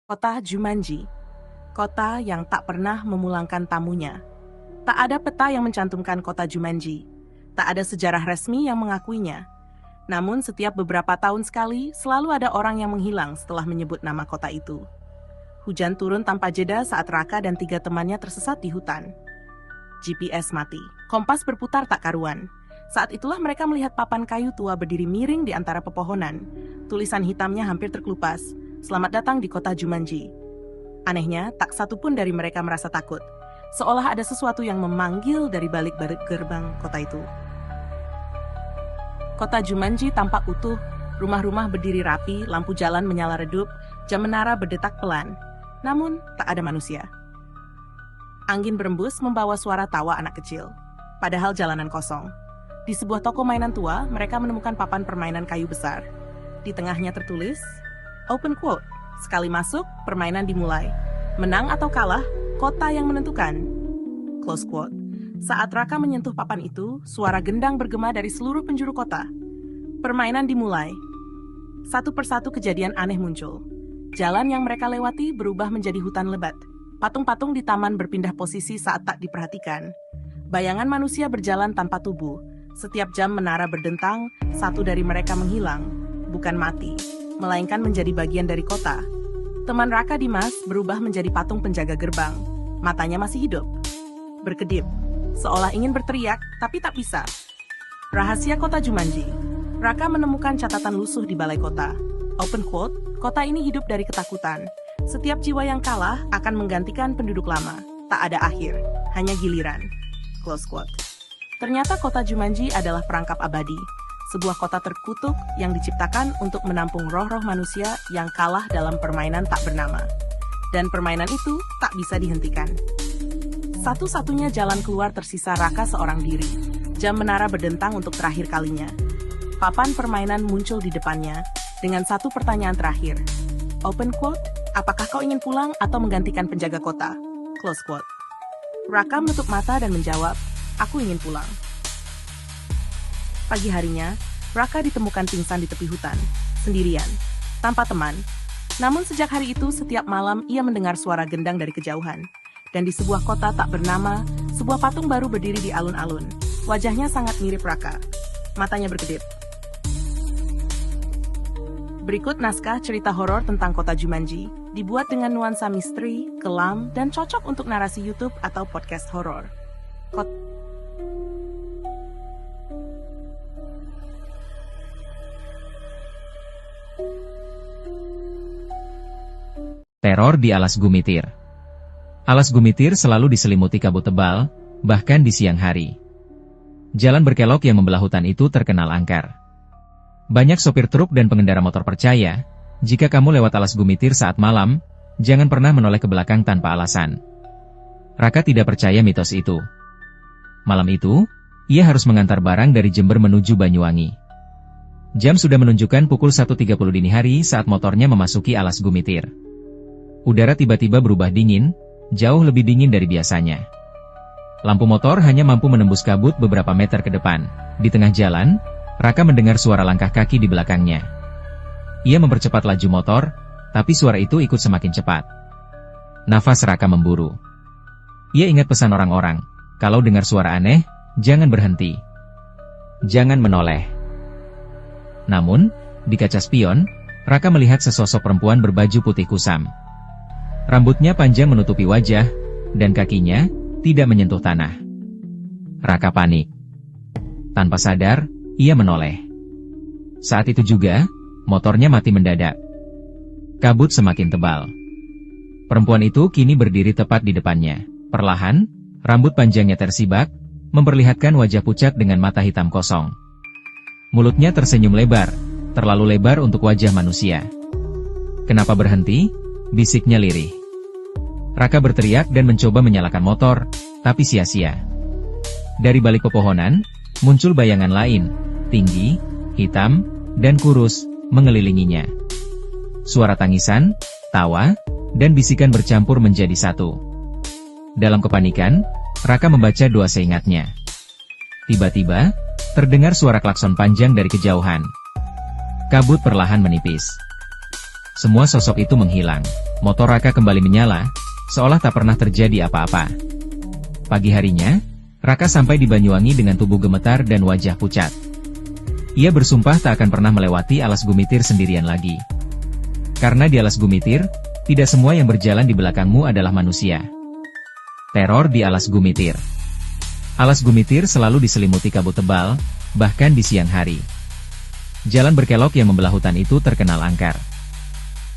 Kota Jumanji, kota yang tak pernah memulangkan tamunya. Tak ada peta yang mencantumkan kota Jumanji. Tak ada sejarah resmi yang mengakuinya. Namun setiap beberapa tahun sekali, selalu ada orang yang menghilang setelah menyebut nama kota itu. Hujan turun tanpa jeda saat Raka dan 3 temannya tersesat di hutan. GPS mati. Kompas berputar tak karuan. Saat itulah mereka melihat papan kayu tua berdiri miring di antara pepohonan. Tulisan hitamnya hampir terkelupas. Selamat datang di kota Jumanji. Anehnya, tak satu pun dari mereka merasa takut. Seolah ada sesuatu yang memanggil dari balik gerbang kota itu. Kota Jumanji tampak utuh, rumah-rumah berdiri rapi, lampu jalan menyala redup, jam menara berdetak pelan. Namun, tak ada manusia. Angin berembus membawa suara tawa anak kecil. Padahal jalanan kosong. Di sebuah toko mainan tua, mereka menemukan papan permainan kayu besar. Di tengahnya tertulis, Open quote, sekali masuk, permainan dimulai. Menang atau kalah, kota yang menentukan. Close quote. Saat Raka menyentuh papan itu, suara gendang bergema dari seluruh penjuru kota. Permainan dimulai. Satu persatu kejadian aneh muncul. Jalan yang mereka lewati berubah menjadi hutan lebat. Patung-patung di taman berpindah posisi saat tak diperhatikan. Bayangan manusia berjalan tanpa tubuh. Setiap jam menara berdentang, satu dari mereka menghilang. Bukan mati, melainkan menjadi bagian dari kota. Teman Raka, Dimas, berubah menjadi patung penjaga gerbang. Matanya masih hidup. Berkedip, seolah ingin berteriak, tapi tak bisa. Rahasia kota Jumanji. Raka menemukan catatan lusuh di balai kota. Open quote, kota ini hidup dari ketakutan. Setiap jiwa yang kalah akan menggantikan penduduk lama. Tak ada akhir, hanya giliran. Close quote. Ternyata kota Jumanji adalah perangkap abadi. Sebuah kota terkutuk yang diciptakan untuk menampung roh-roh manusia yang kalah dalam permainan tak bernama. Dan permainan itu tak bisa dihentikan. Satu-satunya jalan keluar tersisa Raka seorang diri. Jam menara berdentang untuk terakhir kalinya. Papan permainan muncul di depannya dengan satu pertanyaan terakhir. Open quote, apakah kau ingin pulang atau menggantikan penjaga kota? Close quote. Raka menutup mata dan menjawab, aku ingin pulang. Pagi harinya, Raka ditemukan pingsan di tepi hutan, sendirian, tanpa teman. Namun sejak hari itu, setiap malam ia mendengar suara gendang dari kejauhan. Dan di sebuah kota tak bernama, sebuah patung baru berdiri di alun-alun. Wajahnya sangat mirip Raka. Matanya berkedip. Berikut naskah cerita horor tentang kota Jumanji, dibuat dengan nuansa misteri, kelam, dan cocok untuk narasi YouTube atau podcast horor. Teror di alas Gumitir. Alas Gumitir selalu diselimuti kabut tebal, bahkan di siang hari. Jalan berkelok yang membelah hutan itu terkenal angker. Banyak sopir truk dan pengendara motor percaya, jika kamu lewat alas Gumitir saat malam, jangan pernah menoleh ke belakang tanpa alasan. Raka tidak percaya mitos itu. Malam itu, ia harus mengantar barang dari Jember menuju Banyuwangi. Jam sudah menunjukkan pukul 1.30 dini hari saat motornya memasuki alas Gumitir. Udara tiba-tiba berubah dingin, jauh lebih dingin dari biasanya. Lampu motor hanya mampu menembus kabut beberapa meter ke depan. Di tengah jalan, Raka mendengar suara langkah kaki di belakangnya. Ia mempercepat laju motor, tapi suara itu ikut semakin cepat. Nafas Raka memburu. Ia ingat pesan orang-orang, kalau dengar suara aneh, jangan berhenti. Jangan menoleh. Namun, di kaca spion, Raka melihat sesosok perempuan berbaju putih kusam. Rambutnya panjang menutupi wajah, dan kakinya tidak menyentuh tanah. Raka panik. Tanpa sadar, ia menoleh. Saat itu juga, motornya mati mendadak. Kabut semakin tebal. Perempuan itu kini berdiri tepat di depannya. Perlahan, rambut panjangnya tersibak, memperlihatkan wajah pucat dengan mata hitam kosong. Mulutnya tersenyum lebar, terlalu lebar untuk wajah manusia. Kenapa berhenti? Bisiknya lirih. Raka berteriak dan mencoba menyalakan motor, tapi sia-sia. Dari balik pepohonan, muncul bayangan lain, tinggi, hitam, dan kurus, mengelilinginya. Suara tangisan, tawa, dan bisikan bercampur menjadi satu. Dalam kepanikan, Raka membaca doa seingatnya. Tiba-tiba, terdengar suara klakson panjang dari kejauhan. Kabut perlahan menipis. Semua sosok itu menghilang. motor Raka kembali menyala, seolah tak pernah terjadi apa-apa. Pagi harinya, Raka sampai di Banyuwangi dengan tubuh gemetar dan wajah pucat. Ia bersumpah tak akan pernah melewati Alas Gumitir sendirian lagi. Karena di Alas Gumitir, tidak semua yang berjalan di belakangmu adalah manusia. Teror di Alas Gumitir. Alas Gumitir selalu diselimuti kabut tebal, bahkan di siang hari. Jalan berkelok yang membelah hutan itu terkenal angker.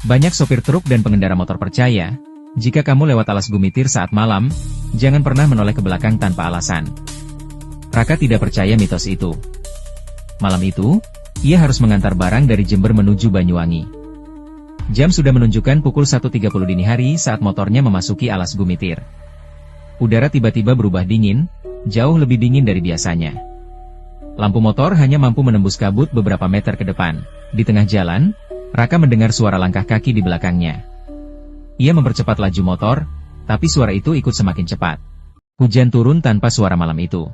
Banyak sopir truk dan pengendara motor percaya, jika kamu lewat Alas Gumitir saat malam, jangan pernah menoleh ke belakang tanpa alasan. Raka tidak percaya mitos itu. Malam itu, ia harus mengantar barang dari Jember menuju Banyuwangi. Jam sudah menunjukkan pukul 1.30 dini hari saat motornya memasuki Alas Gumitir. Udara tiba-tiba berubah dingin, jauh lebih dingin dari biasanya. Lampu motor hanya mampu menembus kabut beberapa meter ke depan. Di tengah jalan, Raka mendengar suara langkah kaki di belakangnya. Ia mempercepat laju motor, tapi suara itu ikut semakin cepat. Hujan turun tanpa suara malam itu.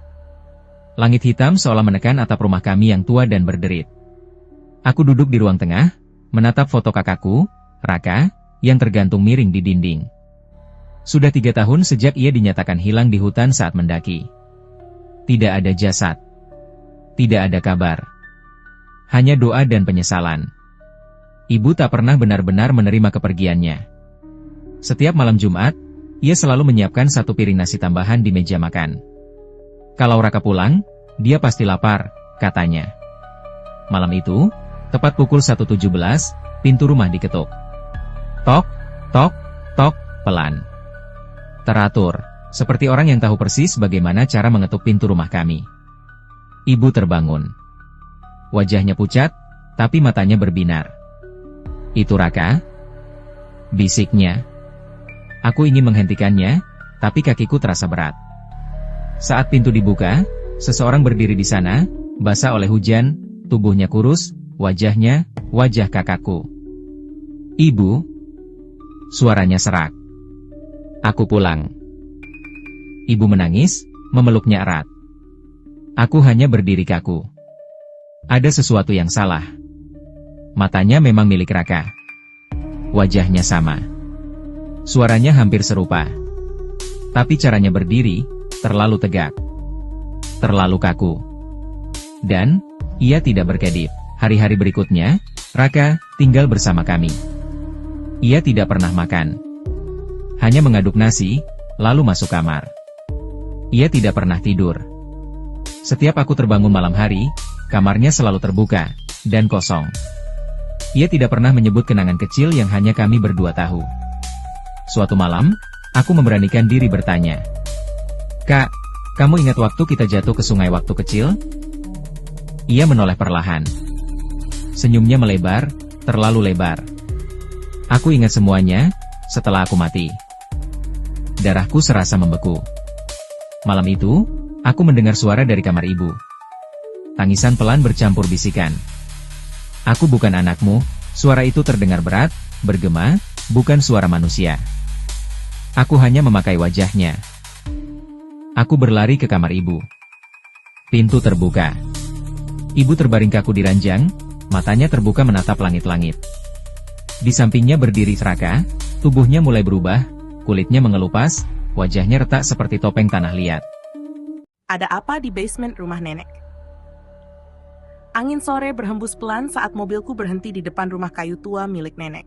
Langit hitam seolah menekan atap rumah kami yang tua dan berderit. Aku duduk di ruang tengah, menatap foto kakakku, Raka, yang tergantung miring di dinding. Sudah 3 tahun sejak ia dinyatakan hilang di hutan saat mendaki. Tidak ada jasad. Tidak ada kabar. Hanya doa dan penyesalan. Ibu tak pernah benar-benar menerima kepergiannya. Setiap malam Jumat, ia selalu menyiapkan 1 piring nasi tambahan di meja makan. Kalau Raka pulang, dia pasti lapar, katanya. Malam itu, tepat pukul 1.17, pintu rumah diketuk. Tok, tok, tok, pelan. Teratur, seperti orang yang tahu persis bagaimana cara mengetuk pintu rumah kami. Ibu terbangun. Wajahnya pucat, tapi matanya berbinar. Itu Raka? Bisiknya. Aku ingin menghentikannya, tapi kakiku terasa berat. Saat pintu dibuka, seseorang berdiri di sana, basah oleh hujan, tubuhnya kurus, wajahnya, wajah kakakku. Ibu? Suaranya serak. Aku pulang. Ibu menangis, memeluknya erat. Aku hanya berdiri kaku. Ada sesuatu yang salah. Matanya memang milik Raka. Wajahnya sama. Suaranya hampir serupa. Tapi caranya berdiri, terlalu tegak. Terlalu kaku. Dan, ia tidak berkedip. Hari-hari berikutnya, Raka tinggal bersama kami. Ia tidak pernah makan. Hanya mengaduk nasi, lalu masuk kamar. Ia tidak pernah tidur. Setiap aku terbangun malam hari, kamarnya selalu terbuka, dan kosong. Ia tidak pernah menyebut kenangan kecil yang hanya kami berdua tahu. Suatu malam, aku memberanikan diri bertanya. Kak, kamu ingat waktu kita jatuh ke sungai waktu kecil? Ia menoleh perlahan. Senyumnya melebar, terlalu lebar. Aku ingat semuanya, setelah aku mati. Darahku serasa membeku. Malam itu, aku mendengar suara dari kamar ibu. Tangisan pelan bercampur bisikan. Aku bukan anakmu, suara itu terdengar berat, bergema, bukan suara manusia. Aku hanya memakai wajahnya. Aku berlari ke kamar ibu. Pintu terbuka. Ibu terbaring kaku di ranjang, matanya terbuka menatap langit-langit. Di sampingnya berdiri Raka, tubuhnya mulai berubah, kulitnya mengelupas, wajahnya retak seperti topeng tanah liat. Ada apa di basement rumah nenek? Angin sore berhembus pelan saat mobilku berhenti di depan rumah kayu tua milik nenek.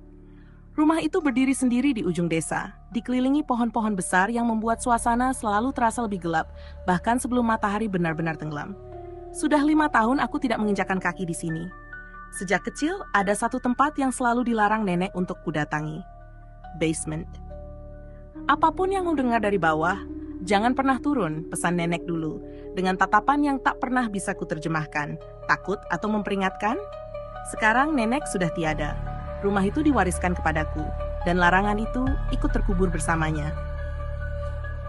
Rumah itu berdiri sendiri di ujung desa, dikelilingi pohon-pohon besar yang membuat suasana selalu terasa lebih gelap, bahkan sebelum matahari benar-benar tenggelam. Sudah 5 tahun aku tidak menginjakkan kaki di sini. Sejak kecil, ada satu tempat yang selalu dilarang nenek untuk kudatangi. Basement. Apapun yang mendengar dari bawah, jangan pernah turun, pesan nenek dulu, dengan tatapan yang tak pernah bisa kuterjemahkan, takut atau memperingatkan. Sekarang nenek sudah tiada. Rumah itu diwariskan kepadaku, dan larangan itu ikut terkubur bersamanya.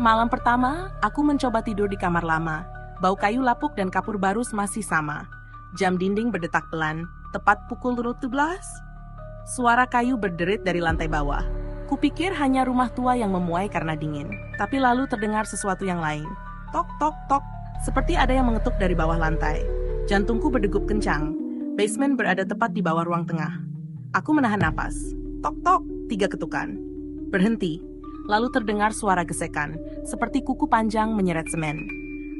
Malam pertama, aku mencoba tidur di kamar lama. Bau kayu lapuk dan kapur barus masih sama. Jam dinding berdetak pelan, tepat pukul 12. Suara kayu berderit dari lantai bawah. Kupikir hanya rumah tua yang memuai karena dingin, tapi lalu terdengar sesuatu yang lain. Tok, tok, tok, seperti ada yang mengetuk dari bawah lantai. Jantungku berdegup kencang. Basement berada tepat di bawah ruang tengah. Aku menahan napas. Tok, tok, 3 ketukan. Berhenti. Lalu terdengar suara gesekan, seperti kuku panjang menyeret semen.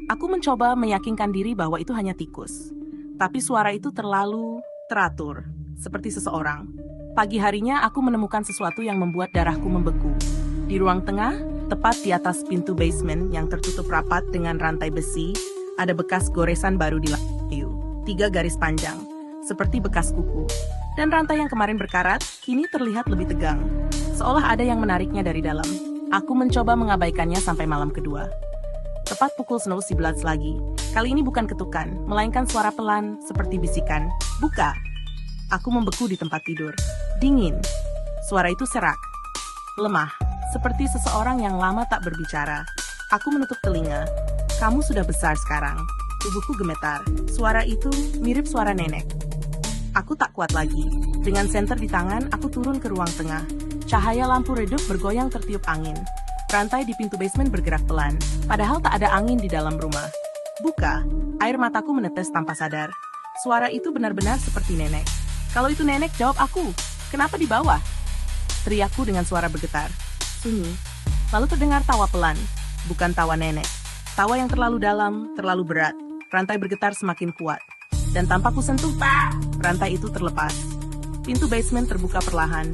Aku mencoba meyakinkan diri bahwa itu hanya tikus. Tapi suara itu terlalu teratur, seperti seseorang. Pagi harinya aku menemukan sesuatu yang membuat darahku membeku. Di ruang tengah, tepat di atas pintu basement yang tertutup rapat dengan rantai besi, ada bekas goresan baru di lantai. 3 garis panjang, seperti bekas kuku. Dan rantai yang kemarin berkarat, kini terlihat lebih tegang. Seolah ada yang menariknya dari dalam. Aku mencoba mengabaikannya sampai malam kedua. Tepat pukul 11 lagi. Kali ini bukan ketukan, melainkan suara pelan, seperti bisikan. Buka! Aku membeku di tempat tidur. Dingin. Suara itu serak. Lemah. Seperti seseorang yang lama tak berbicara. Aku menutup telinga. Kamu sudah besar sekarang. Tubuhku gemetar. Suara itu mirip suara nenek. Aku tak kuat lagi. Dengan senter di tangan, aku turun ke ruang tengah. Cahaya lampu redup bergoyang tertiup angin. Rantai di pintu basement bergerak pelan, padahal tak ada angin di dalam rumah. Buka, air mataku menetes tanpa sadar. Suara itu benar-benar seperti nenek. Kalau itu nenek, jawab aku. Kenapa di bawah? Teriakku dengan suara bergetar. Sunyi. Lalu terdengar tawa pelan. Bukan tawa nenek. Tawa yang terlalu dalam, terlalu berat. Rantai bergetar semakin kuat. Dan tanpa ku sentuh, rantai itu terlepas. Pintu basement terbuka perlahan.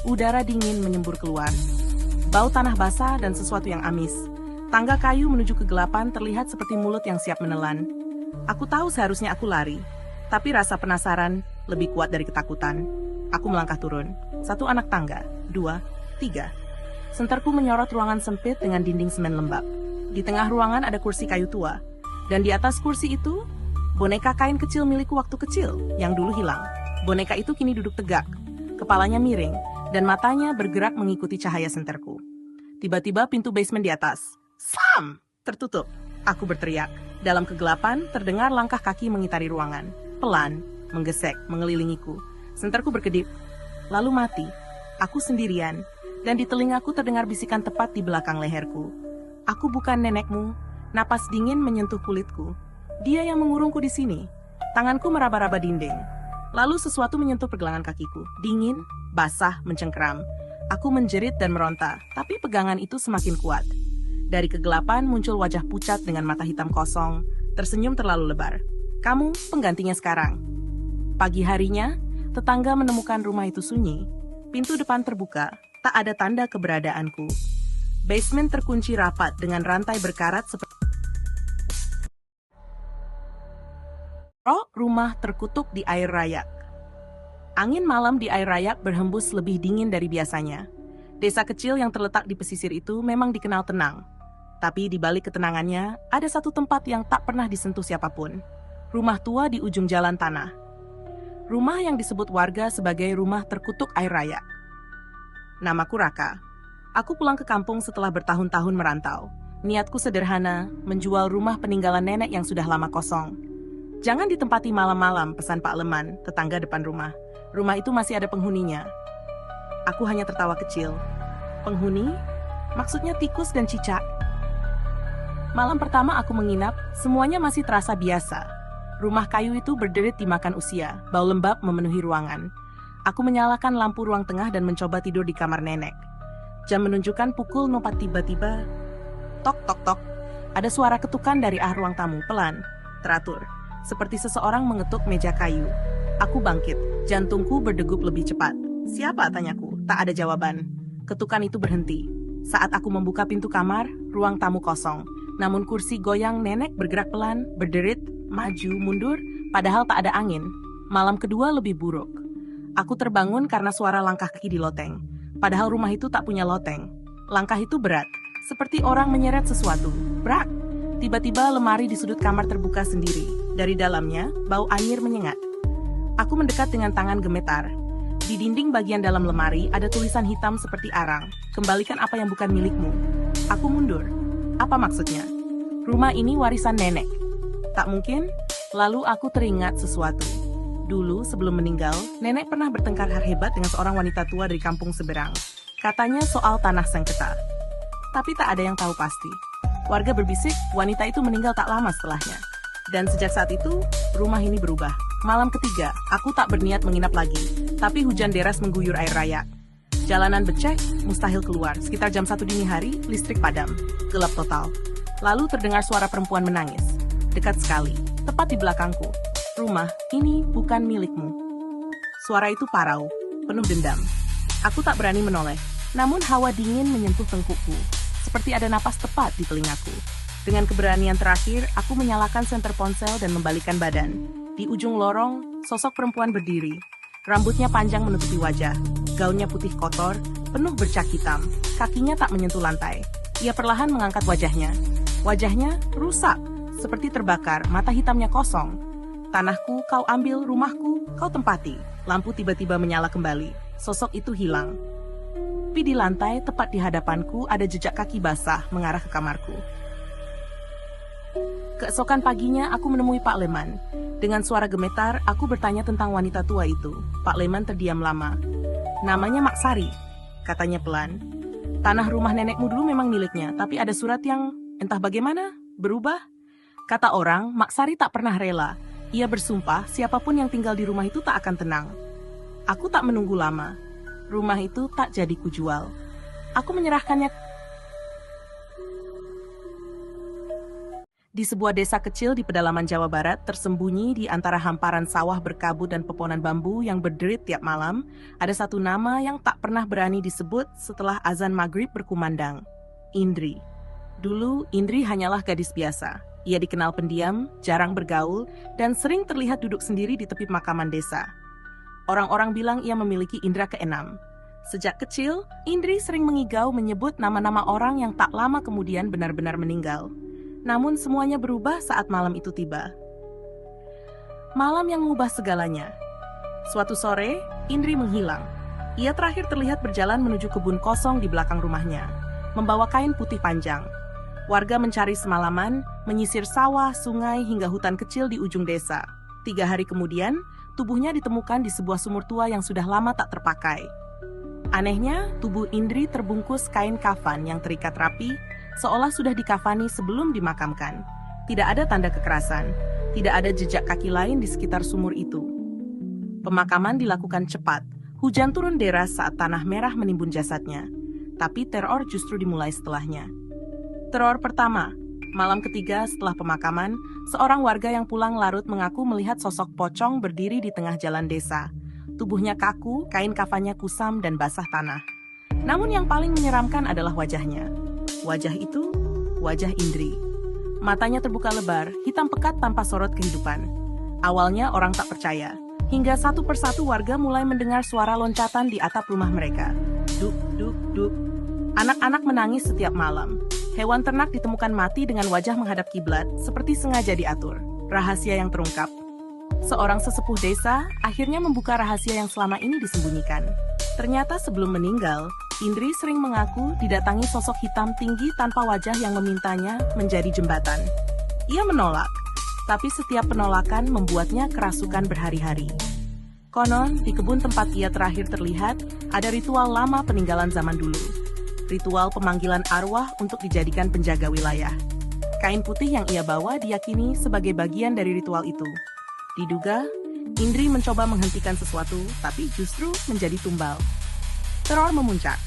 Udara dingin menyembur keluar. Bau tanah basah dan sesuatu yang amis. Tangga kayu menuju kegelapan terlihat seperti mulut yang siap menelan. Aku tahu seharusnya aku lari. Tapi rasa penasaran lebih kuat dari ketakutan. Aku melangkah turun. 1 anak tangga. 2, 3. Senterku menyorot ruangan sempit dengan dinding semen lembab. Di tengah ruangan ada kursi kayu tua. Dan di atas kursi itu, boneka kain kecil milikku waktu kecil yang dulu hilang. Boneka itu kini duduk tegak. Kepalanya miring. Dan matanya bergerak mengikuti cahaya senterku. Tiba-tiba pintu basement di atas. Sam! Tertutup. Aku berteriak. Dalam kegelapan, terdengar langkah kaki mengitari ruangan. Pelan, menggesek, mengelilingiku. Senterku berkedip. Lalu mati. Aku sendirian. Dan di telingaku terdengar bisikan tepat di belakang leherku. Aku bukan nenekmu. Napas dingin menyentuh kulitku. Dia yang mengurungku di sini. Tanganku meraba-raba dinding. Lalu sesuatu menyentuh pergelangan kakiku. Dingin, basah, mencengkeram. Aku menjerit dan meronta, tapi pegangan itu semakin kuat. Dari kegelapan muncul wajah pucat dengan mata hitam kosong, tersenyum terlalu lebar. Kamu penggantinya sekarang. Pagi harinya, tetangga menemukan rumah itu sunyi. Pintu depan terbuka, tak ada tanda keberadaanku. Basement terkunci rapat dengan rantai berkarat seperti rumah terkutuk di air rayak. Angin malam di air rayak berhembus lebih dingin dari biasanya. Desa kecil yang terletak di pesisir itu memang dikenal tenang. Tapi di balik ketenangannya, ada satu tempat yang tak pernah disentuh siapapun. Rumah tua di ujung jalan tanah. Rumah yang disebut warga sebagai rumah terkutuk air rayak. Namaku Raka. Aku pulang ke kampung setelah bertahun-tahun merantau. Niatku sederhana, menjual rumah peninggalan nenek yang sudah lama kosong. Jangan ditempati malam-malam, pesan Pak Leman, tetangga depan rumah. Rumah itu masih ada penghuninya. Aku hanya tertawa kecil. Penghuni? Maksudnya tikus dan cicak. Malam pertama aku menginap, semuanya masih terasa biasa. Rumah kayu itu berderit dimakan usia, bau lembab memenuhi ruangan. Aku menyalakan lampu ruang tengah dan mencoba tidur di kamar nenek. Jam menunjukkan pukul 4 tiba-tiba. Tok tok tok. Ada suara ketukan dari ruang tamu, pelan, teratur. Seperti seseorang mengetuk meja kayu. Aku bangkit, jantungku berdegup lebih cepat. Siapa? Tanyaku, tak ada jawaban. Ketukan itu berhenti. Saat aku membuka pintu kamar, ruang tamu kosong. Namun kursi goyang nenek bergerak pelan, berderit, maju, mundur, padahal tak ada angin. Malam kedua lebih buruk. Aku terbangun karena suara langkah kaki di loteng. Padahal rumah itu tak punya loteng. Langkah itu berat, seperti orang menyeret sesuatu. Brak! Tiba-tiba lemari di sudut kamar terbuka sendiri. Dari dalamnya, bau anyir menyengat. Aku mendekat dengan tangan gemetar. Di dinding bagian dalam lemari ada tulisan hitam seperti arang. Kembalikan apa yang bukan milikmu. Aku mundur. Apa maksudnya? Rumah ini warisan nenek. Tak mungkin. Lalu aku teringat sesuatu. Dulu, sebelum meninggal, nenek pernah bertengkar hebat dengan seorang wanita tua dari kampung seberang. Katanya soal tanah sengketa. Tapi tak ada yang tahu pasti. Warga berbisik, wanita itu meninggal tak lama setelahnya. Dan sejak saat itu, rumah ini berubah. Malam ketiga, aku tak berniat menginap lagi. Tapi hujan deras mengguyur air rayak. Jalanan becek, mustahil keluar. Sekitar jam 1 dini hari, listrik padam. Gelap total. Lalu terdengar suara perempuan menangis. Dekat sekali, tepat di belakangku. Rumah ini bukan milikmu. Suara itu parau, penuh dendam. Aku tak berani menoleh. Namun hawa dingin menyentuh tengkukku. Seperti ada napas tepat di telingaku. Dengan keberanian terakhir, aku menyalakan senter ponsel dan membalikkan badan. Di ujung lorong, sosok perempuan berdiri. Rambutnya panjang menutupi wajah. Gaunnya putih kotor, penuh bercak hitam. Kakinya tak menyentuh lantai. Ia perlahan mengangkat wajahnya. Wajahnya rusak, seperti terbakar, mata hitamnya kosong. Tanahku kau ambil, rumahku kau tempati. Lampu tiba-tiba menyala kembali. Sosok itu hilang. Tapi di lantai, tepat di hadapanku, ada jejak kaki basah mengarah ke kamarku. Keesokan paginya, aku menemui Pak Leman. Dengan suara gemetar, aku bertanya tentang wanita tua itu. Pak Leman terdiam lama. Namanya Maksari, katanya pelan. Tanah rumah nenekmu dulu memang miliknya, tapi ada surat yang entah bagaimana berubah. Kata orang, Maksari tak pernah rela. Ia bersumpah siapapun yang tinggal di rumah itu tak akan tenang. Aku tak menunggu lama. Rumah itu tak jadi kujual. Aku menyerahkannya di sebuah desa kecil di pedalaman Jawa Barat, tersembunyi di antara hamparan sawah berkabut dan pepohonan bambu yang berderit tiap malam, ada satu nama yang tak pernah berani disebut setelah azan maghrib berkumandang. Indri. Dulu, Indri hanyalah gadis biasa. Ia dikenal pendiam, jarang bergaul, dan sering terlihat duduk sendiri di tepi pemakaman desa. Orang-orang bilang ia memiliki indera keenam. Sejak kecil, Indri sering mengigau menyebut nama-nama orang yang tak lama kemudian benar-benar meninggal. Namun semuanya berubah saat malam itu tiba. Malam yang mengubah segalanya. Suatu sore, Indri menghilang. Ia terakhir terlihat berjalan menuju kebun kosong di belakang rumahnya, membawa kain putih panjang. Warga mencari semalaman, menyisir sawah, sungai, hingga hutan kecil di ujung desa. 3 hari kemudian, tubuhnya ditemukan di sebuah sumur tua yang sudah lama tak terpakai. Anehnya, tubuh Indri terbungkus kain kafan yang terikat rapi, seolah sudah dikafani sebelum dimakamkan. Tidak ada tanda kekerasan, tidak ada jejak kaki lain di sekitar sumur itu. Pemakaman dilakukan cepat, hujan turun deras saat tanah merah menimbun jasadnya. Tapi teror justru dimulai setelahnya. Teror pertama, malam ketiga setelah pemakaman, seorang warga yang pulang larut mengaku melihat sosok pocong berdiri di tengah jalan desa. Tubuhnya kaku, kain kafannya kusam dan basah tanah. Namun yang paling menyeramkan adalah wajahnya. Wajah itu, wajah Indri. Matanya terbuka lebar, hitam pekat tanpa sorot kehidupan. Awalnya orang tak percaya, hingga satu persatu warga mulai mendengar suara loncatan di atap rumah mereka. Duk, duk, duk. Anak-anak menangis setiap malam. Hewan ternak ditemukan mati dengan wajah menghadap kiblat, seperti sengaja diatur. Rahasia yang terungkap. Seorang sesepuh desa akhirnya membuka rahasia yang selama ini disembunyikan. Ternyata sebelum meninggal, Indri sering mengaku didatangi sosok hitam tinggi tanpa wajah yang memintanya menjadi jembatan. Ia menolak, tapi setiap penolakan membuatnya kerasukan berhari-hari. Konon, di kebun tempat ia terakhir terlihat, ada ritual lama peninggalan zaman dulu. Ritual pemanggilan arwah untuk dijadikan penjaga wilayah. Kain putih yang ia bawa diyakini sebagai bagian dari ritual itu. Diduga, Indri mencoba menghentikan sesuatu, tapi justru menjadi tumbal. Teror memuncak.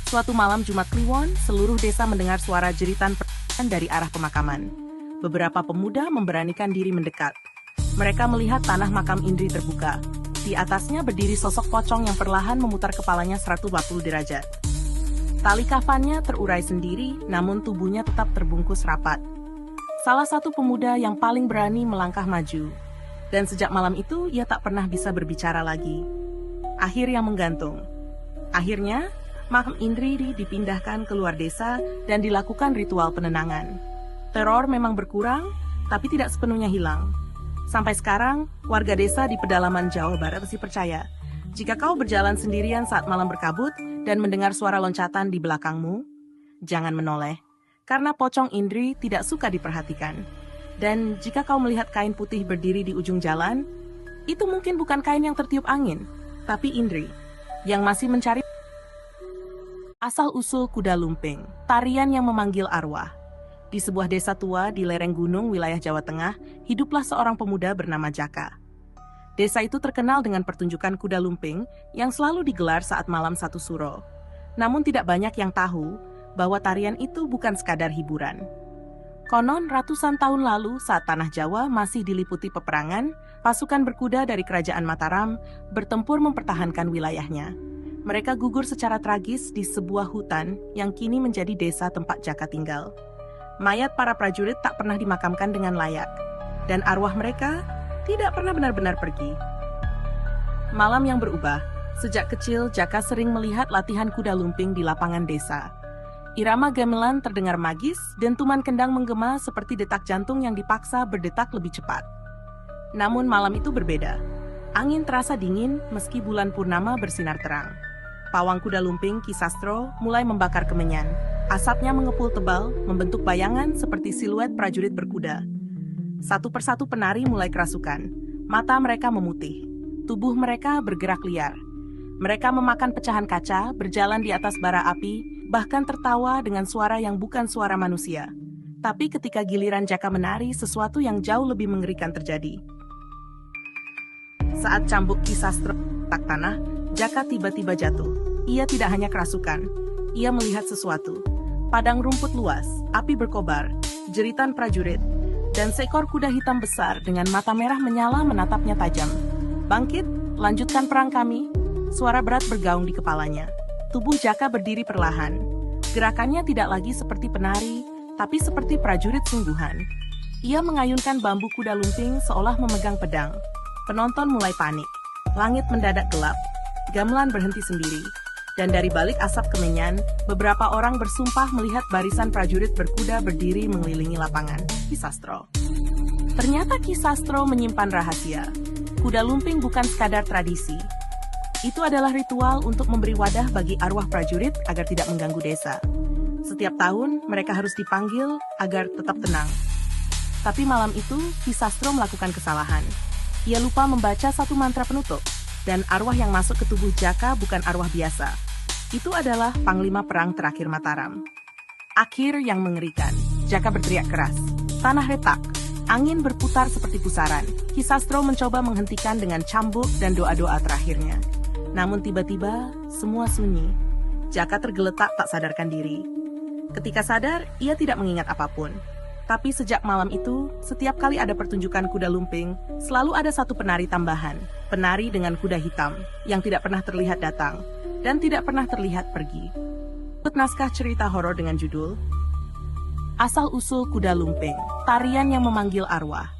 Suatu malam Jumat Kliwon, seluruh desa mendengar suara jeritan perempuan dari arah pemakaman. Beberapa pemuda memberanikan diri mendekat. Mereka melihat tanah makam Indri terbuka. Di atasnya berdiri sosok pocong yang perlahan memutar kepalanya 140 derajat. Tali kafannya terurai sendiri, namun tubuhnya tetap terbungkus rapat. Salah satu pemuda yang paling berani melangkah maju. Dan sejak malam itu, ia tak pernah bisa berbicara lagi. Akhir yang menggantung. Akhirnya, makam Indri dipindahkan ke luar desa dan dilakukan ritual penenangan. Teror memang berkurang, tapi tidak sepenuhnya hilang. Sampai sekarang, warga desa di pedalaman Jawa Barat masih percaya, jika kau berjalan sendirian saat malam berkabut dan mendengar suara loncatan di belakangmu, jangan menoleh, karena pocong Indri tidak suka diperhatikan. Dan jika kau melihat kain putih berdiri di ujung jalan, itu mungkin bukan kain yang tertiup angin, tapi Indri, yang masih mencari asal-usul kuda lumping, tarian yang memanggil arwah. Di sebuah desa tua di lereng gunung wilayah Jawa Tengah, hiduplah seorang pemuda bernama Jaka. Desa itu terkenal dengan pertunjukan kuda lumping yang selalu digelar saat malam satu suro. Namun tidak banyak yang tahu bahwa tarian itu bukan sekadar hiburan. Konon ratusan tahun lalu saat tanah Jawa masih diliputi peperangan, pasukan berkuda dari kerajaan Mataram bertempur mempertahankan wilayahnya. Mereka gugur secara tragis di sebuah hutan yang kini menjadi desa tempat Jaka tinggal. Mayat para prajurit tak pernah dimakamkan dengan layak, dan arwah mereka tidak pernah benar-benar pergi. Malam yang berubah. Sejak kecil, Jaka sering melihat latihan kuda lumping di lapangan desa. Irama gamelan terdengar magis, dentuman kendang menggema seperti detak jantung yang dipaksa berdetak lebih cepat. Namun malam itu berbeda. Angin terasa dingin meski bulan purnama bersinar terang. Pawang kuda lumping Ki Sastro mulai membakar kemenyan. Asapnya mengepul tebal, membentuk bayangan seperti siluet prajurit berkuda. Satu persatu penari mulai kerasukan. Mata mereka memutih. Tubuh mereka bergerak liar. Mereka memakan pecahan kaca, berjalan di atas bara api, bahkan tertawa dengan suara yang bukan suara manusia. Tapi ketika giliran Jaka menari, sesuatu yang jauh lebih mengerikan terjadi. Saat cambuk Ki Sastro tak tanah, Jaka tiba-tiba jatuh. Ia tidak hanya kerasukan, ia melihat sesuatu. Padang rumput luas, api berkobar, jeritan prajurit, dan seekor kuda hitam besar dengan mata merah menyala menatapnya tajam. "Bangkit, lanjutkan perang kami." Suara berat bergaung di kepalanya. Tubuh Jaka berdiri perlahan. Gerakannya tidak lagi seperti penari, tapi seperti prajurit sungguhan. Ia mengayunkan bambu kuda lumping seolah memegang pedang. Penonton mulai panik. Langit mendadak gelap. Gamelan berhenti sendiri. Dan dari balik asap kemenyan, beberapa orang bersumpah melihat barisan prajurit berkuda berdiri mengelilingi lapangan. Ki Sastro. Ternyata Ki Sastro menyimpan rahasia. Kuda lumping bukan sekadar tradisi. Itu adalah ritual untuk memberi wadah bagi arwah prajurit agar tidak mengganggu desa. Setiap tahun, mereka harus dipanggil agar tetap tenang. Tapi malam itu, Ki Sastro melakukan kesalahan. Ia lupa membaca satu mantra penutup, dan arwah yang masuk ke tubuh Jaka bukan arwah biasa. Itu adalah Panglima Perang terakhir Mataram. Akhir yang mengerikan. Jaka berteriak keras. Tanah retak. Angin berputar seperti pusaran. Ki Sastro mencoba menghentikan dengan cambuk dan doa-doa terakhirnya. Namun tiba-tiba, semua sunyi. Jaka tergeletak tak sadarkan diri. Ketika sadar, ia tidak mengingat apapun. Tapi sejak malam itu, setiap kali ada pertunjukan kuda lumping, selalu ada satu penari tambahan. Penari dengan kuda hitam, yang tidak pernah terlihat datang, dan tidak pernah terlihat pergi. Naskah cerita horor dengan judul Asal-usul Kuda Lumping, tarian yang memanggil arwah.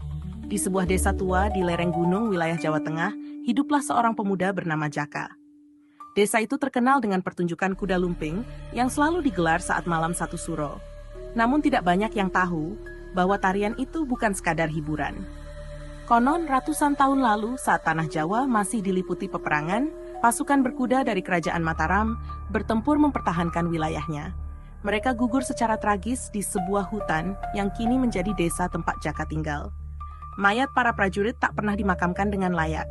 Di sebuah desa tua di lereng gunung wilayah Jawa Tengah, hiduplah seorang pemuda bernama Jaka. Desa itu terkenal dengan pertunjukan kuda lumping yang selalu digelar saat malam satu suro. Namun tidak banyak yang tahu bahwa tarian itu bukan sekadar hiburan. Konon ratusan tahun lalu saat tanah Jawa masih diliputi peperangan, pasukan berkuda dari kerajaan Mataram bertempur mempertahankan wilayahnya. Mereka gugur secara tragis di sebuah hutan yang kini menjadi desa tempat Jaka tinggal. Mayat para prajurit tak pernah dimakamkan dengan layak,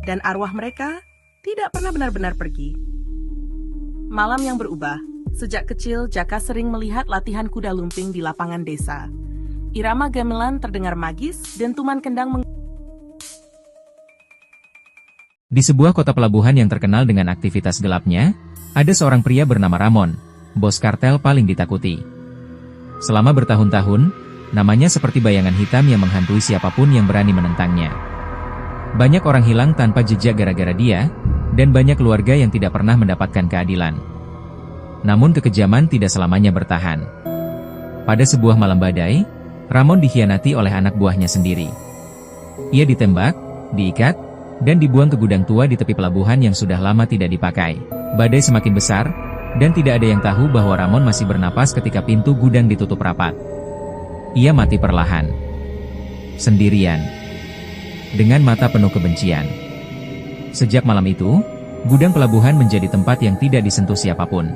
dan arwah mereka tidak pernah benar-benar pergi. Malam yang berubah. Sejak kecil, Jaka sering melihat latihan kuda lumping di lapangan desa. Irama gamelan terdengar magis, dentuman kendang Di sebuah kota pelabuhan yang terkenal dengan aktivitas gelapnya, ada seorang pria bernama Ramon, bos kartel paling ditakuti. Selama bertahun-tahun, namanya seperti bayangan hitam yang menghantui siapapun yang berani menentangnya. Banyak orang hilang tanpa jejak gara-gara dia, dan banyak keluarga yang tidak pernah mendapatkan keadilan. Namun kekejaman tidak selamanya bertahan. Pada sebuah malam badai, Ramon dikhianati oleh anak buahnya sendiri. Ia ditembak, diikat, dan dibuang ke gudang tua di tepi pelabuhan yang sudah lama tidak dipakai. Badai semakin besar, dan tidak ada yang tahu bahwa Ramon masih bernapas ketika pintu gudang ditutup rapat. Ia mati perlahan. Sendirian. Dengan mata penuh kebencian. Sejak malam itu, gudang pelabuhan menjadi tempat yang tidak disentuh siapapun.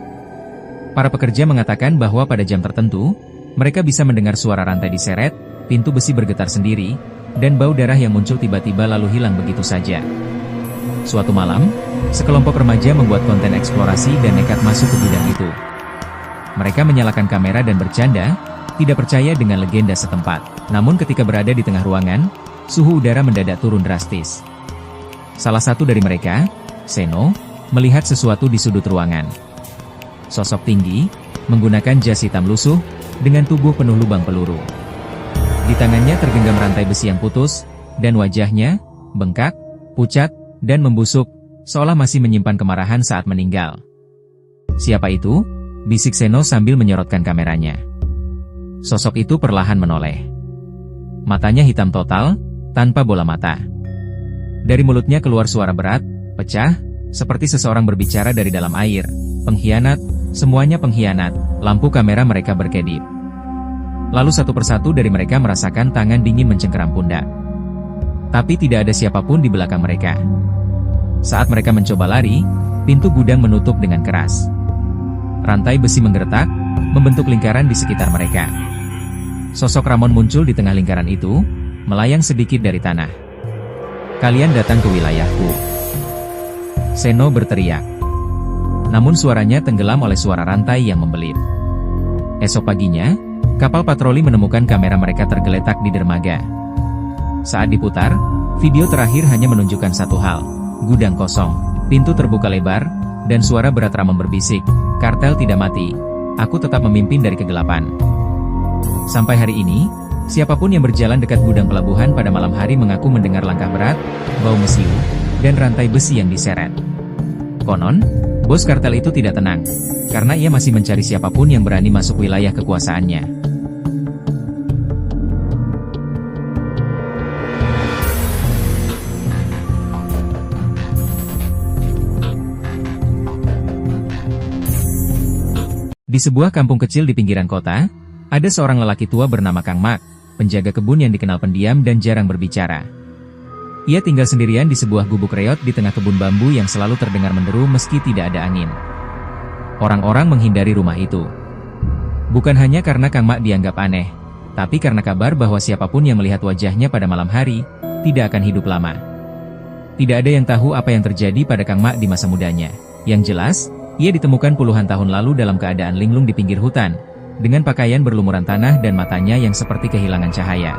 Para pekerja mengatakan bahwa pada jam tertentu, mereka bisa mendengar suara rantai diseret, pintu besi bergetar sendiri, dan bau darah yang muncul tiba-tiba lalu hilang begitu saja. Suatu malam, sekelompok remaja membuat konten eksplorasi dan nekat masuk ke gudang itu. Mereka menyalakan kamera dan bercanda, tidak percaya dengan legenda setempat. Namun ketika berada di tengah ruangan, suhu udara mendadak turun drastis. Salah satu dari mereka, Seno, melihat sesuatu di sudut ruangan. Sosok tinggi, menggunakan jas hitam lusuh, dengan tubuh penuh lubang peluru. Di tangannya tergenggam rantai besi yang putus, dan wajahnya, bengkak, pucat, dan membusuk, seolah masih menyimpan kemarahan saat meninggal. "Siapa itu?" bisik Seno sambil menyorotkan kameranya. Sosok itu perlahan menoleh. Matanya hitam total, tanpa bola mata. Dari mulutnya keluar suara berat, pecah, seperti seseorang berbicara dari dalam air. "Pengkhianat, semuanya pengkhianat." Lampu kamera mereka berkedip. Lalu satu persatu dari mereka merasakan tangan dingin mencengkeram pundak. Tapi tidak ada siapapun di belakang mereka. Saat mereka mencoba lari, pintu gudang menutup dengan keras. Rantai besi menggeretak, membentuk lingkaran di sekitar mereka. Sosok Ramon muncul di tengah lingkaran itu, melayang sedikit dari tanah. "Kalian datang ke wilayahku," Seno berteriak. Namun suaranya tenggelam oleh suara rantai yang membelit. Esok paginya, kapal patroli menemukan kamera mereka tergeletak di dermaga. Saat diputar, video terakhir hanya menunjukkan satu hal: gudang kosong, pintu terbuka lebar, dan suara berat Ramon berbisik, "Kartel tidak mati. Aku tetap memimpin dari kegelapan." Sampai hari ini, siapapun yang berjalan dekat gudang pelabuhan pada malam hari mengaku mendengar langkah berat, bau mesiu, dan rantai besi yang diseret. Konon, bos kartel itu tidak tenang, karena ia masih mencari siapapun yang berani masuk wilayah kekuasaannya. Di sebuah kampung kecil di pinggiran kota, ada seorang lelaki tua bernama Kang Mak, penjaga kebun yang dikenal pendiam dan jarang berbicara. Ia tinggal sendirian di sebuah gubuk reot di tengah kebun bambu yang selalu terdengar menderu meski tidak ada angin. Orang-orang menghindari rumah itu. Bukan hanya karena Kang Mak dianggap aneh, tapi karena kabar bahwa siapapun yang melihat wajahnya pada malam hari, tidak akan hidup lama. Tidak ada yang tahu apa yang terjadi pada Kang Mak di masa mudanya. Yang jelas, ia ditemukan puluhan tahun lalu dalam keadaan linglung di pinggir hutan, dengan pakaian berlumuran tanah dan matanya yang seperti kehilangan cahaya.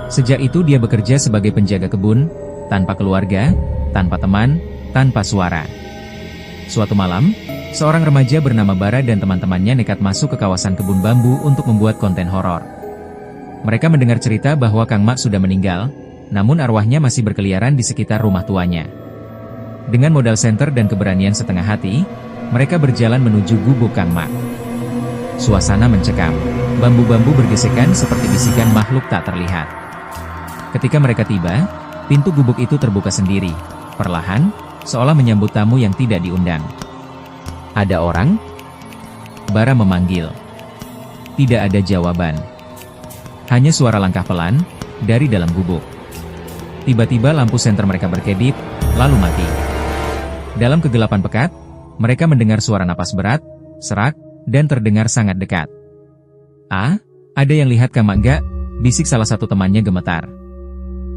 Sejak itu dia bekerja sebagai penjaga kebun, tanpa keluarga, tanpa teman, tanpa suara. Suatu malam, seorang remaja bernama Bara dan teman-temannya nekat masuk ke kawasan kebun bambu untuk membuat konten horor. Mereka mendengar cerita bahwa Kang Mak sudah meninggal, namun arwahnya masih berkeliaran di sekitar rumah tuanya. Dengan modal senter dan keberanian setengah hati, mereka berjalan menuju gubuk Kang Mak. Suasana mencekam, bambu-bambu bergesekan seperti bisikan makhluk tak terlihat. Ketika mereka tiba, pintu gubuk itu terbuka sendiri, perlahan, seolah menyambut tamu yang tidak diundang. "Ada orang?" Bara memanggil. Tidak ada jawaban. Hanya suara langkah pelan, dari dalam gubuk. Tiba-tiba lampu senter mereka berkedip, lalu mati. Dalam kegelapan pekat, mereka mendengar suara napas berat, serak, dan terdengar sangat dekat. "Ah, ada yang lihat Kang Mak gak?" bisik salah satu temannya gemetar.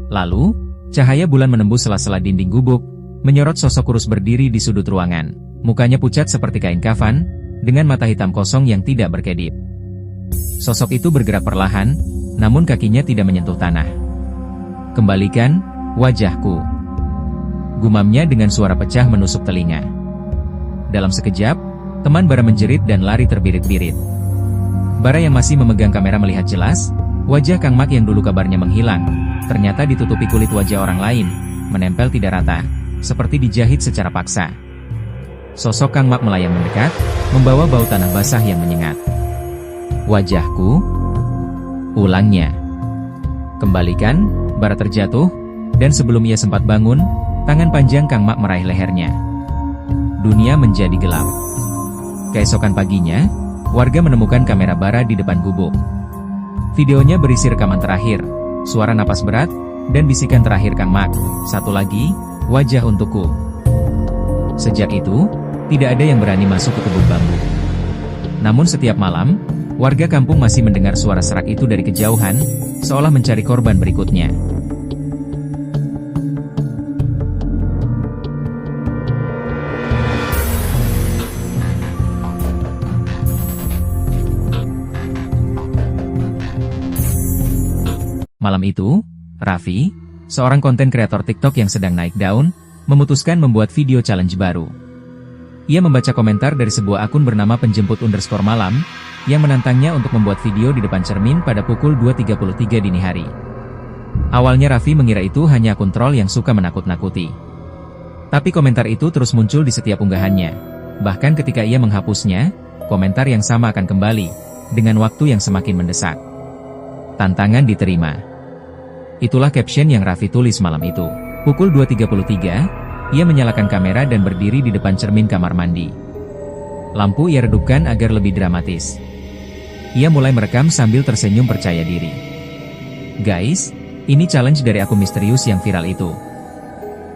Lalu, cahaya bulan menembus sela-sela dinding gubuk, menyorot sosok kurus berdiri di sudut ruangan. Mukanya pucat seperti kain kafan, dengan mata hitam kosong yang tidak berkedip. Sosok itu bergerak perlahan, namun kakinya tidak menyentuh tanah. "Kembalikan wajahku," gumamnya dengan suara pecah menusuk telinga. Dalam sekejap, teman Bara menjerit dan lari terbirit-birit. Bara yang masih memegang kamera melihat jelas, wajah Kang Mak yang dulu kabarnya menghilang, ternyata ditutupi kulit wajah orang lain, menempel tidak rata, seperti dijahit secara paksa. Sosok Kang Mak melayang mendekat, membawa bau tanah basah yang menyengat. "Wajahku?" ulangnya. "Kembalikan." Bara terjatuh, dan sebelum ia sempat bangun, tangan panjang Kang Mak meraih lehernya. Dunia menjadi gelap. Keesokan paginya, warga menemukan kamera Bara di depan gubuk. Videonya berisi rekaman terakhir, suara napas berat, dan bisikan terakhir Kang Mak, "Satu lagi, wajah untukku." Sejak itu, tidak ada yang berani masuk ke kebun bambu. Namun setiap malam, warga kampung masih mendengar suara serak itu dari kejauhan, seolah mencari korban berikutnya. Malam itu, Raffi, seorang konten kreator TikTok yang sedang naik daun, memutuskan membuat video challenge baru. Ia membaca komentar dari sebuah akun bernama penjemput_malam, yang menantangnya untuk membuat video di depan cermin pada pukul 2.33 dini hari. Awalnya Raffi mengira itu hanya akun troll yang suka menakut-nakuti. Tapi komentar itu terus muncul di setiap unggahannya. Bahkan ketika ia menghapusnya, komentar yang sama akan kembali, dengan waktu yang semakin mendesak. Tantangan diterima. Itulah caption yang Raffi tulis malam itu. Pukul 2.33, ia menyalakan kamera dan berdiri di depan cermin kamar mandi. Lampu ia redupkan agar lebih dramatis. Ia mulai merekam sambil tersenyum percaya diri. Guys, ini challenge dari akun misterius yang viral itu.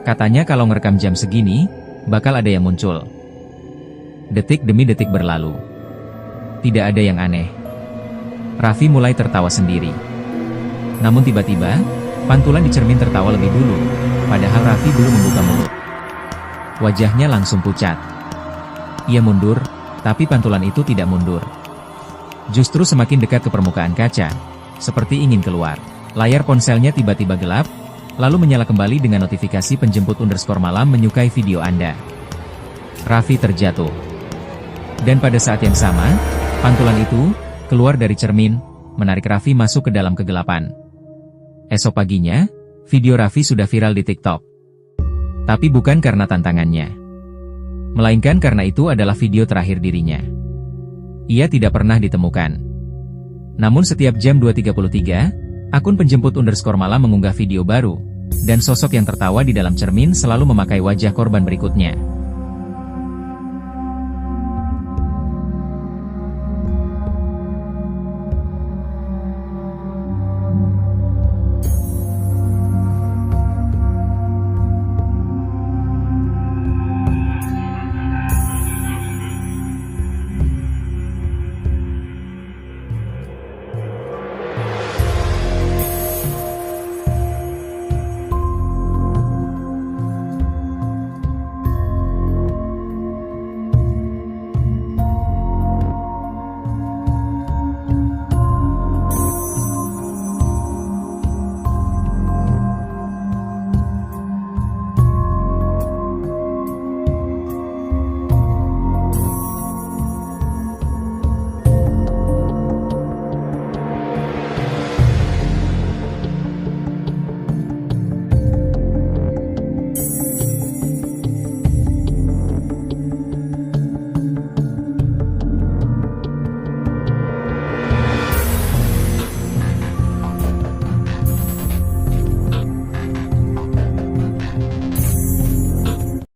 Katanya kalau ngerekam jam segini, bakal ada yang muncul. Detik demi detik berlalu. Tidak ada yang aneh. Raffi mulai tertawa sendiri. Namun tiba-tiba, pantulan di cermin tertawa lebih dulu, padahal Raffi belum membuka mulut. Wajahnya langsung pucat. Ia mundur, tapi pantulan itu tidak mundur. Justru semakin dekat ke permukaan kaca, seperti ingin keluar. Layar ponselnya tiba-tiba gelap, lalu menyala kembali dengan notifikasi penjemput_malam menyukai video Anda. Raffi terjatuh. Dan pada saat yang sama, pantulan itu keluar dari cermin, menarik Raffi masuk ke dalam kegelapan. Esok paginya, video Raffi sudah viral di TikTok. Tapi bukan karena tantangannya, melainkan karena itu adalah video terakhir dirinya. Ia tidak pernah ditemukan. Namun setiap jam 2.33, akun penjemput_malam mengunggah video baru, dan sosok yang tertawa di dalam cermin selalu memakai wajah korban berikutnya.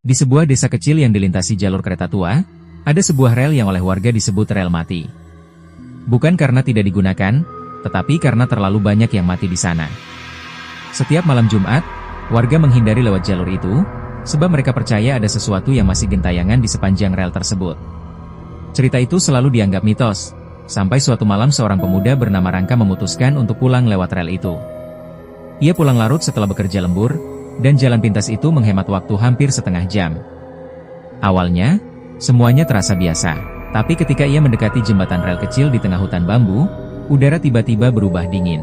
Di sebuah desa kecil yang dilintasi jalur kereta tua, ada sebuah rel yang oleh warga disebut rel mati. Bukan karena tidak digunakan, tetapi karena terlalu banyak yang mati di sana. Setiap malam Jumat, warga menghindari lewat jalur itu, sebab mereka percaya ada sesuatu yang masih gentayangan di sepanjang rel tersebut. Cerita itu selalu dianggap mitos, sampai suatu malam seorang pemuda bernama Rangka memutuskan untuk pulang lewat rel itu. Ia pulang larut setelah bekerja lembur, dan jalan pintas itu menghemat waktu hampir setengah jam. Awalnya, semuanya terasa biasa, tapi ketika ia mendekati jembatan rel kecil di tengah hutan bambu, udara tiba-tiba berubah dingin.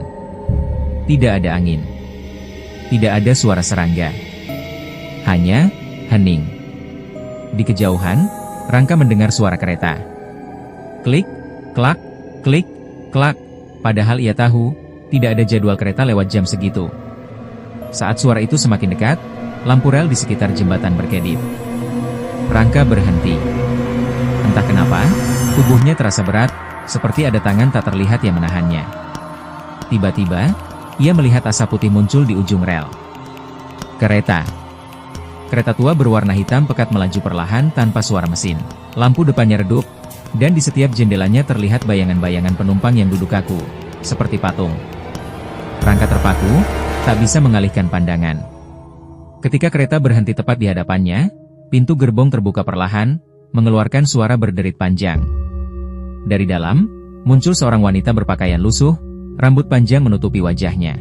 Tidak ada angin. Tidak ada suara serangga. Hanya hening. Di kejauhan, Rangka mendengar suara kereta. Klik, klak, klik, klak. Padahal ia tahu, tidak ada jadwal kereta lewat jam segitu. Saat suara itu semakin dekat, lampu rel di sekitar jembatan berkedip. Rangka berhenti. Entah kenapa, tubuhnya terasa berat, seperti ada tangan tak terlihat yang menahannya. Tiba-tiba, ia melihat asap putih muncul di ujung rel. Kereta. Kereta tua berwarna hitam pekat melaju perlahan tanpa suara mesin. Lampu depannya redup, dan di setiap jendelanya terlihat bayangan-bayangan penumpang yang duduk kaku, seperti patung. Rangka terpaku, tak bisa mengalihkan pandangan. Ketika kereta berhenti tepat di hadapannya, pintu gerbong terbuka perlahan, mengeluarkan suara berderit panjang. Dari dalam, muncul seorang wanita berpakaian lusuh, rambut panjang menutupi wajahnya.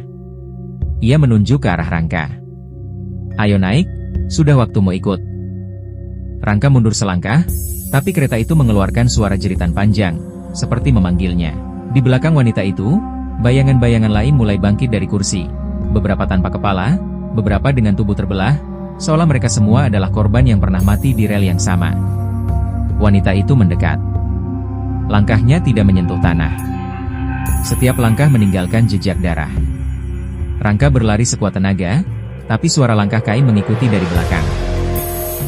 Ia menunjuk ke arah Rangka. "Ayo naik, sudah waktumu ikut." Rangka mundur selangkah, tapi kereta itu mengeluarkan suara jeritan panjang, seperti memanggilnya. Di belakang wanita itu, bayangan-bayangan lain mulai bangkit dari kursi, beberapa tanpa kepala, beberapa dengan tubuh terbelah, seolah mereka semua adalah korban yang pernah mati di rel yang sama. Wanita itu mendekat. Langkahnya tidak menyentuh tanah. Setiap langkah meninggalkan jejak darah. Rangka berlari sekuat tenaga, tapi suara langkah Kai mengikuti dari belakang.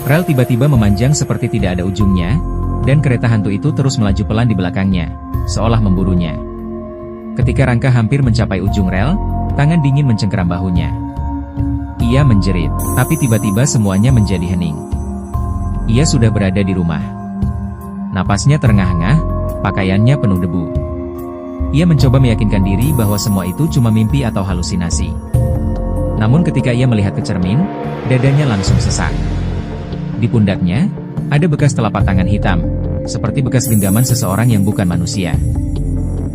Rel tiba-tiba memanjang seperti tidak ada ujungnya, dan kereta hantu itu terus melaju pelan di belakangnya, seolah memburunya. Ketika Rangka hampir mencapai ujung rel, tangan dingin mencengkeram bahunya. Ia menjerit, tapi tiba-tiba semuanya menjadi hening. Ia sudah berada di rumah. Napasnya terengah-engah, pakaiannya penuh debu. Ia mencoba meyakinkan diri bahwa semua itu cuma mimpi atau halusinasi. Namun ketika ia melihat ke cermin, dadanya langsung sesak. Di pundaknya, ada bekas telapak tangan hitam, seperti bekas genggaman seseorang yang bukan manusia.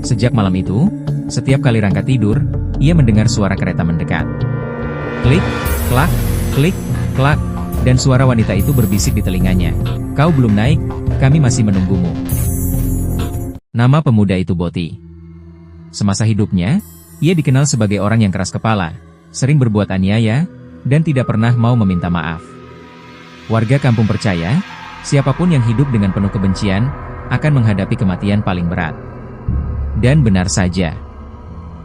Sejak malam itu, setiap kali Rangka tidur, ia mendengar suara kereta mendekat. Klik, klak, klik, klak, dan suara wanita itu berbisik di telinganya. "Kau belum naik, kami masih menunggumu." Nama pemuda itu Boti. Semasa hidupnya, ia dikenal sebagai orang yang keras kepala, sering berbuat aniaya, dan tidak pernah mau meminta maaf. Warga kampung percaya, siapapun yang hidup dengan penuh kebencian, akan menghadapi kematian paling berat. Dan benar saja.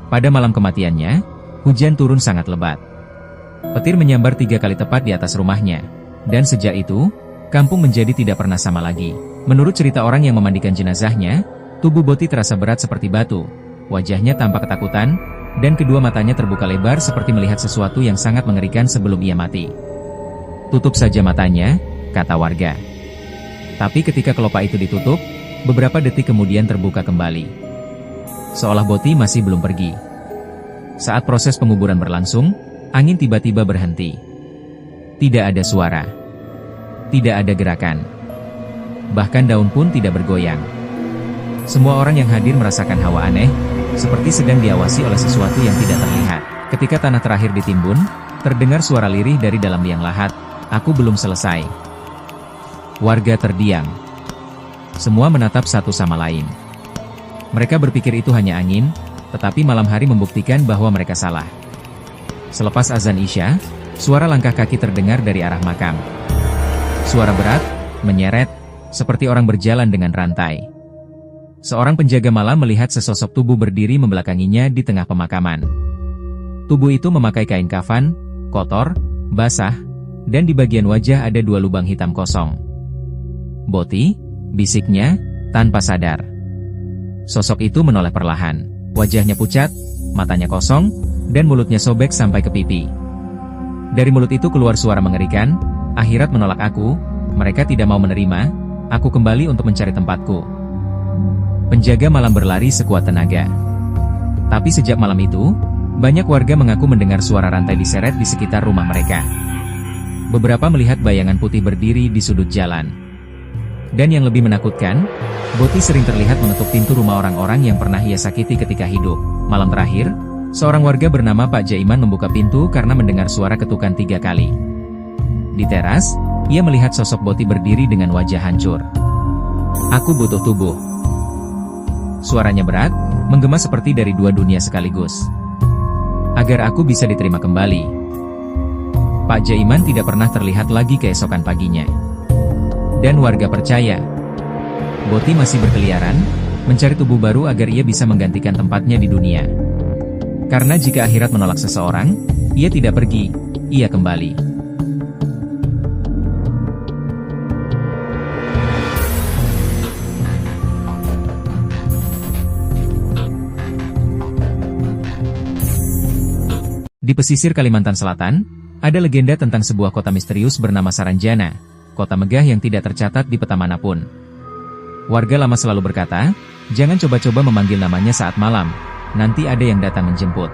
Pada malam kematiannya, hujan turun sangat lebat. Petir menyambar 3 kali tepat di atas rumahnya. Dan sejak itu, kampung menjadi tidak pernah sama lagi. Menurut cerita orang yang memandikan jenazahnya, tubuh Boti terasa berat seperti batu. Wajahnya tampak ketakutan, dan kedua matanya terbuka lebar seperti melihat sesuatu yang sangat mengerikan sebelum ia mati. "Tutup saja matanya," kata warga. Tapi ketika kelopak itu ditutup, beberapa detik kemudian terbuka kembali. Seolah Boti masih belum pergi. Saat proses penguburan berlangsung, angin tiba-tiba berhenti. Tidak ada suara. Tidak ada gerakan. Bahkan daun pun tidak bergoyang. Semua orang yang hadir merasakan hawa aneh, seperti sedang diawasi oleh sesuatu yang tidak terlihat. Ketika tanah terakhir ditimbun, terdengar suara lirih dari dalam liang lahat, "Aku belum selesai." Warga terdiam. Semua menatap satu sama lain. Mereka berpikir itu hanya angin, tetapi malam hari membuktikan bahwa mereka salah. Selepas azan Isya, suara langkah kaki terdengar dari arah makam. Suara berat, menyeret, seperti orang berjalan dengan rantai. Seorang penjaga malam melihat sesosok tubuh berdiri membelakanginya di tengah pemakaman. Tubuh itu memakai kain kafan, kotor, basah, dan di bagian wajah ada 2 lubang hitam kosong. "Boti," bisiknya, tanpa sadar. Sosok itu menoleh perlahan. Wajahnya pucat, matanya kosong, dan mulutnya sobek sampai ke pipi. Dari mulut itu keluar suara mengerikan, "Akhirat menolak aku, mereka tidak mau menerima, aku kembali untuk mencari tempatku." Penjaga malam berlari sekuat tenaga. Tapi sejak malam itu, banyak warga mengaku mendengar suara rantai diseret di sekitar rumah mereka. Beberapa melihat bayangan putih berdiri di sudut jalan. Dan yang lebih menakutkan, Boti sering terlihat mengetuk pintu rumah orang-orang yang pernah ia sakiti ketika hidup. Malam terakhir, seorang warga bernama Pak Jaiman membuka pintu karena mendengar suara ketukan 3 kali. Di teras, ia melihat sosok Boti berdiri dengan wajah hancur. "Aku butuh tubuh." Suaranya berat, menggema seperti dari 2 dunia sekaligus. "Agar aku bisa diterima kembali." Pak Jaiman tidak pernah terlihat lagi keesokan paginya. Dan warga percaya, Boti masih berkeliaran, mencari tubuh baru agar ia bisa menggantikan tempatnya di dunia. Karena jika akhirat menolak seseorang, ia tidak pergi, ia kembali. Di pesisir Kalimantan Selatan, ada legenda tentang sebuah kota misterius bernama Saranjana, kota megah yang tidak tercatat di peta manapun. Warga lama selalu berkata, jangan coba-coba memanggil namanya saat malam, nanti ada yang datang menjemput.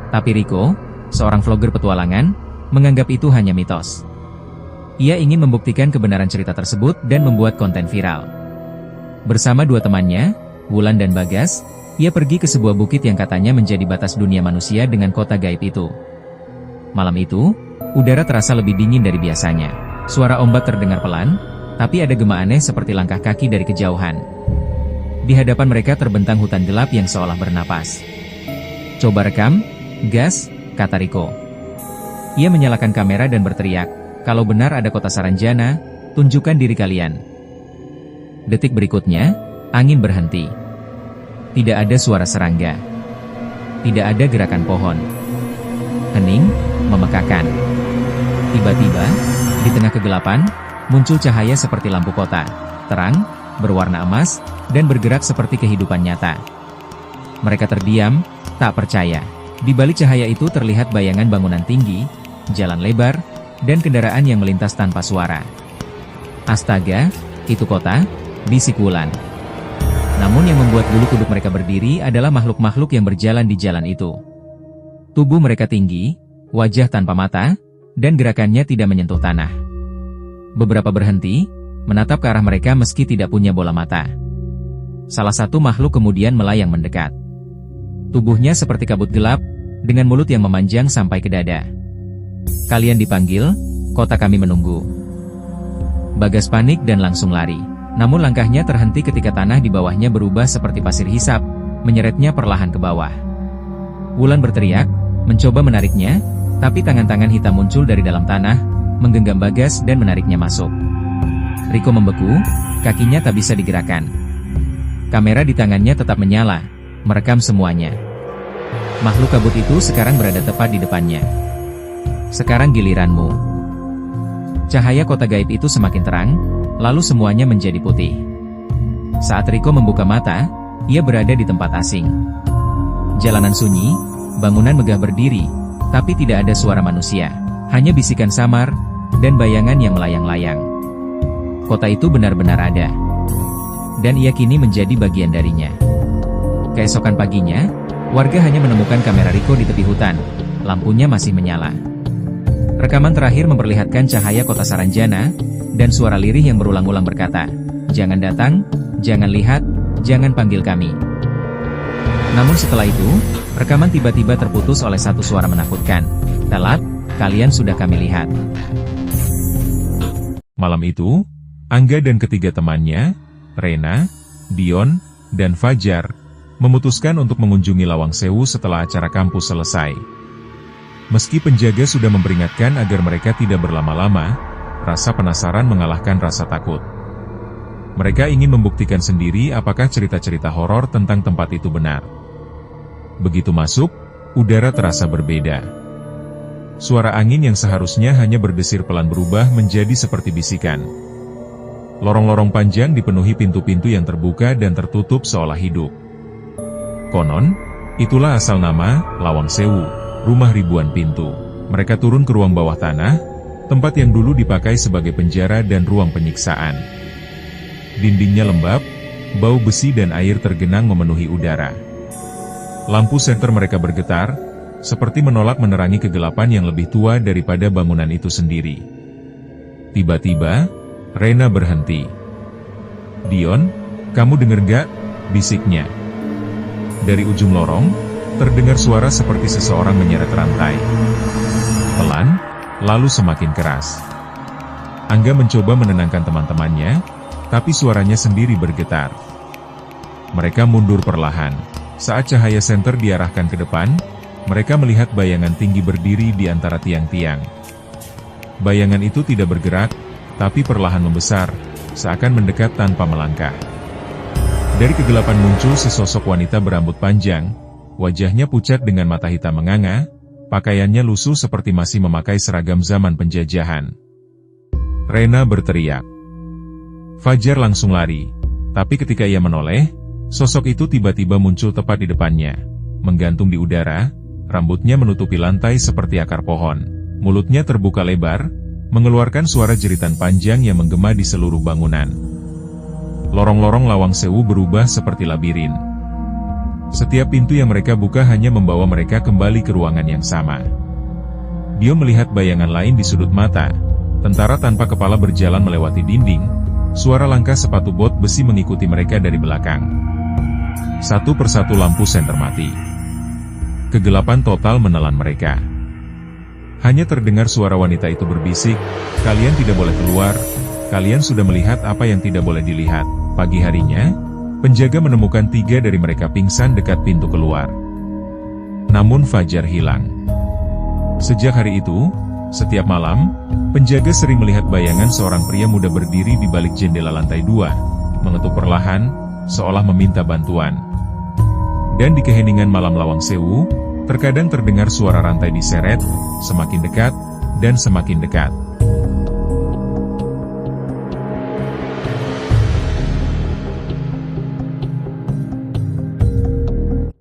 Tapi Rico, seorang vlogger petualangan, menganggap itu hanya mitos. Ia ingin membuktikan kebenaran cerita tersebut dan membuat konten viral. Bersama 2 temannya, Wulan dan Bagas, ia pergi ke sebuah bukit yang katanya menjadi batas dunia manusia dengan kota gaib itu. Malam itu, udara terasa lebih dingin dari biasanya. Suara ombak terdengar pelan, tapi ada gema aneh seperti langkah kaki dari kejauhan. Di hadapan mereka terbentang hutan gelap yang seolah bernapas. "Coba rekam," Gas, kata Riko. Ia menyalakan kamera dan berteriak, kalau benar ada kota Saranjana, tunjukkan diri kalian. Detik berikutnya, angin berhenti. Tidak ada suara serangga. Tidak ada gerakan pohon. Hening, memekakan. Tiba-tiba, di tengah kegelapan, muncul cahaya seperti lampu kota, terang, berwarna emas, dan bergerak seperti kehidupan nyata. Mereka terdiam, tak percaya. Di balik cahaya itu terlihat bayangan bangunan tinggi, jalan lebar, dan kendaraan yang melintas tanpa suara. Astaga, itu kota, bisik Wulan. Namun yang membuat bulu kuduk mereka berdiri adalah makhluk-makhluk yang berjalan di jalan itu. Tubuh mereka tinggi, wajah tanpa mata, dan gerakannya tidak menyentuh tanah. Beberapa berhenti, menatap ke arah mereka meski tidak punya bola mata. Salah satu makhluk kemudian melayang mendekat. Tubuhnya seperti kabut gelap, dengan mulut yang memanjang sampai ke dada. Kalian dipanggil, kota kami menunggu. Bagas panik dan langsung lari. Namun langkahnya terhenti ketika tanah di bawahnya berubah seperti pasir hisap, menyeretnya perlahan ke bawah. Wulan berteriak, mencoba menariknya, tapi tangan-tangan hitam muncul dari dalam tanah, menggenggam Bagas dan menariknya masuk. Riko membeku, kakinya tak bisa digerakkan. Kamera di tangannya tetap menyala, merekam semuanya. Makhluk kabut itu sekarang berada tepat di depannya. Sekarang giliranmu. Cahaya kota gaib itu semakin terang, lalu semuanya menjadi putih. Saat Riko membuka mata, ia berada di tempat asing. Jalanan sunyi, bangunan megah berdiri, tapi tidak ada suara manusia, hanya bisikan samar, dan bayangan yang melayang-layang. Kota itu benar-benar ada. Dan ia kini menjadi bagian darinya. Keesokan paginya, warga hanya menemukan kamera Riko di tepi hutan, lampunya masih menyala. Rekaman terakhir memperlihatkan cahaya kota Saranjana, dan suara lirih yang berulang-ulang berkata, "Jangan datang, jangan lihat, jangan panggil kami." Namun setelah itu, rekaman tiba-tiba terputus oleh satu suara menakutkan. "Telat, kalian sudah kami lihat." Malam itu, Angga dan ketiga temannya, Rena, Dion, dan Fajar, memutuskan untuk mengunjungi Lawang Sewu setelah acara kampus selesai. Meski penjaga sudah memperingatkan agar mereka tidak berlama-lama, rasa penasaran mengalahkan rasa takut. Mereka ingin membuktikan sendiri apakah cerita-cerita horor tentang tempat itu benar. Begitu masuk, udara terasa berbeda. Suara angin yang seharusnya hanya berdesir pelan berubah menjadi seperti bisikan. Lorong-lorong panjang dipenuhi pintu-pintu yang terbuka dan tertutup seolah hidup. Konon, itulah asal nama Lawang Sewu, rumah ribuan pintu. Mereka turun ke ruang bawah tanah, tempat yang dulu dipakai sebagai penjara dan ruang penyiksaan. Dindingnya lembab, bau besi dan air tergenang memenuhi udara. Lampu senter mereka bergetar, seperti menolak menerangi kegelapan yang lebih tua daripada bangunan itu sendiri. Tiba-tiba, Rena berhenti. "Dion, kamu dengar gak?" bisiknya. Dari ujung lorong, terdengar suara seperti seseorang menyeret rantai. Pelan, lalu semakin keras. Angga mencoba menenangkan teman-temannya, tapi suaranya sendiri bergetar. Mereka mundur perlahan. Saat cahaya senter diarahkan ke depan, mereka melihat bayangan tinggi berdiri di antara tiang-tiang. Bayangan itu tidak bergerak, tapi perlahan membesar, seakan mendekat tanpa melangkah. Dari kegelapan muncul sesosok wanita berambut panjang, wajahnya pucat dengan mata hitam menganga, pakaiannya lusuh seperti masih memakai seragam zaman penjajahan. Rena berteriak. Fajar langsung lari, tapi ketika ia menoleh, sosok itu tiba-tiba muncul tepat di depannya, menggantung di udara, rambutnya menutupi lantai seperti akar pohon, mulutnya terbuka lebar, mengeluarkan suara jeritan panjang yang menggema di seluruh bangunan. Lorong-lorong Lawang Sewu berubah seperti labirin. Setiap pintu yang mereka buka hanya membawa mereka kembali ke ruangan yang sama. Dia melihat bayangan lain di sudut mata, tentara tanpa kepala berjalan melewati dinding, suara langkah sepatu bot besi mengikuti mereka dari belakang. Satu persatu lampu senter mati. Kegelapan total menelan mereka. Hanya terdengar suara wanita itu berbisik, "Kalian tidak boleh keluar, kalian sudah melihat apa yang tidak boleh dilihat." Pagi harinya, penjaga menemukan 3 dari mereka pingsan dekat pintu keluar. namun Fajar hilang. Sejak hari itu, setiap malam, penjaga sering melihat bayangan seorang pria muda berdiri di balik jendela lantai 2, mengetuk perlahan, seolah meminta bantuan. Dan di keheningan malam Lawang Sewu, terkadang terdengar suara rantai diseret, semakin dekat, dan semakin dekat.